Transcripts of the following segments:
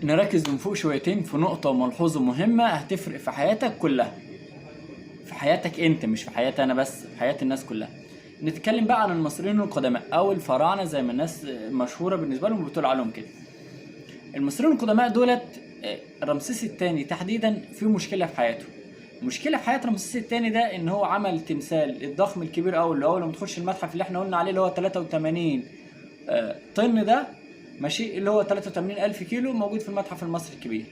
نركز من فوق شويتين في نقطة ملحوظة مهمة هتفرق في حياتك كلها، في حياتك انت مش في حياتي انا بس، في حياة الناس كلها. نتكلم بقى عن المصريين القدماء او الفراعنة زي ما الناس مشهورة بالنسبة لهم بتقول عليهم كده. المصريين القدماء دولت رمسيس الثاني تحديدا في مشكلة في حياته. مشكلة في حياة رمسيس الثاني ده ان هو عمل تمثال الضخم الكبير قوي اللي اول ما تخش المتحف اللي احنا قلنا عليه اللي هو 83 طن ده، ماشي، اللي هو 83,000 كيلو موجود في المتحف المصري الكبير.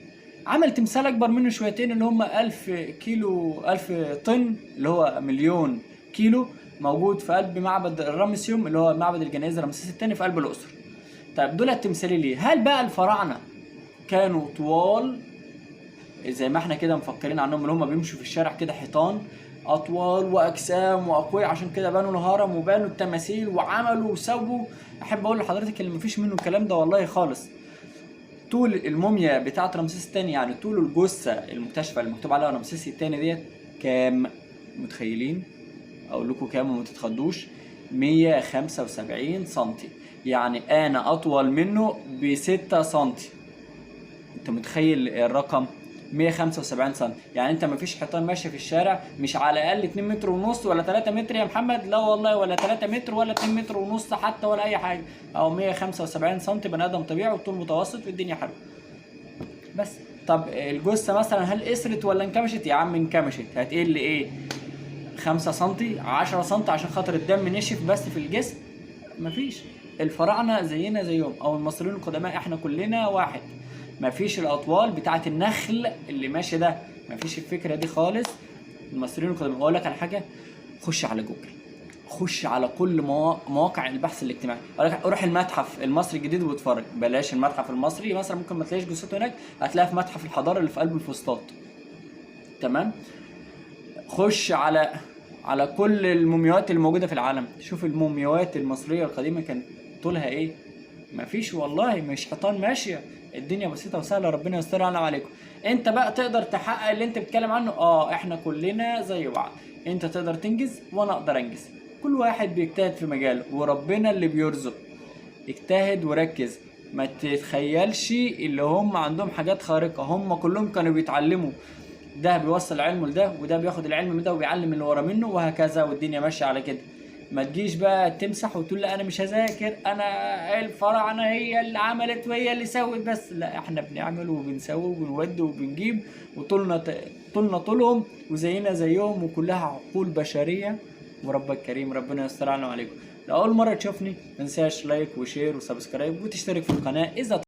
عمل تمثال اكبر منه شويتين اللي هم 1000 كيلو 1000 طن اللي هو مليون كيلو موجود في قلب معبد الرامسيوم اللي هو معبد الجنائزة رمسيس الثاني في قلب الاقصر. طيب دول التمثالين ليه؟ هل بقى الفراعنة كانوا طوال زي ما احنا كده مفكرين عنهم اللي هم بيمشوا في الشارع كده حيطان اطوال واجسام واقوياء عشان كده بنوا الهرم وبنوا التماثيل وعملوا وسووا؟ احب اقول لحضرتك اللي مفيش منه الكلام ده والله خالص. طول الموميا بتاعه رمسيس الثاني يعني طول الجثه المكتشفه اللي مكتوب عليها رمسيس الثاني ديت كام؟ متخيلين؟ اقول لكم كام وما تتخضوش. 175 سنتي، يعني انا اطول منه ب 6 سنتي. انت متخيل الرقم؟ 175 سم، يعني انت مفيش حيطان ماشيه في الشارع مش على الاقل 2 متر ونص ولا 3 متر يا محمد، لا والله، ولا 3 متر ولا 2 متر ونص حتى ولا اي حاجه، او 175 سم بني ادم طبيعي وطول متوسط والدنيا حلوه. بس طب الجثه مثلا هل قصرت ولا انكمشت؟ يا عم انكمشت، هتقل ايه؟ 5 سم 10 سم عشان خاطر الدم نشف بس في الجسم؟ مفيش. الفراعنه زينا زيهم او المصريين القدماء احنا كلنا واحد. مفيش الاطوال بتاعه النخل اللي ماشي ده، مفيش الفكره دي خالص. المصريين القدماء اقول لك على حاجه، خش على جوجل، خش على كل مواقع البحث الاجتماعي، اقول لك روح المتحف المصري الجديد واتفرج، بلاش المتحف المصري مثلا ممكن ما تلاقيش جثته هناك، هتلاقيها في متحف الحضاره اللي في قلب الفسطاط. تمام؟ خش على كل المومياوات اللي موجوده في العالم، شوف المومياوات المصريه القديمه كان طولها ايه؟ مفيش والله، مش حيطان ماشيه، الدنيا بسيطه وسهله، ربنا يستر علينا وعليكم. انت بقى تقدر تحقق اللي انت بتتكلم عنه؟ احنا كلنا زي بعض، انت تقدر تنجز وانا اقدر انجز، كل واحد بيجتهد في مجاله وربنا اللي بيرزق. اجتهد وركز، ما تتخيلش اللي هم عندهم حاجات خارقه، هم كلهم كانوا بيتعلموا، ده بيوصل علمه لده وده بياخد العلم من ده وبيعلم اللي ورا منه وهكذا، والدنيا ماشيه على كده. ما تجيش بقى تمسح وتقول لا انا مش هذاكر، انا الفراعنه هي اللي عملت وهي اللي سوت بس، لا احنا بنعمل وبنسوي وبنودي وبنجيب وطولنا طولهم وزينا زيهم وكلها عقول بشريه، وربك كريم ربنا يستر علينا وعليكم. لو اول مره تشوفني ما تنساش لايك وشير وسبسكرايب وتشترك في القناه اذا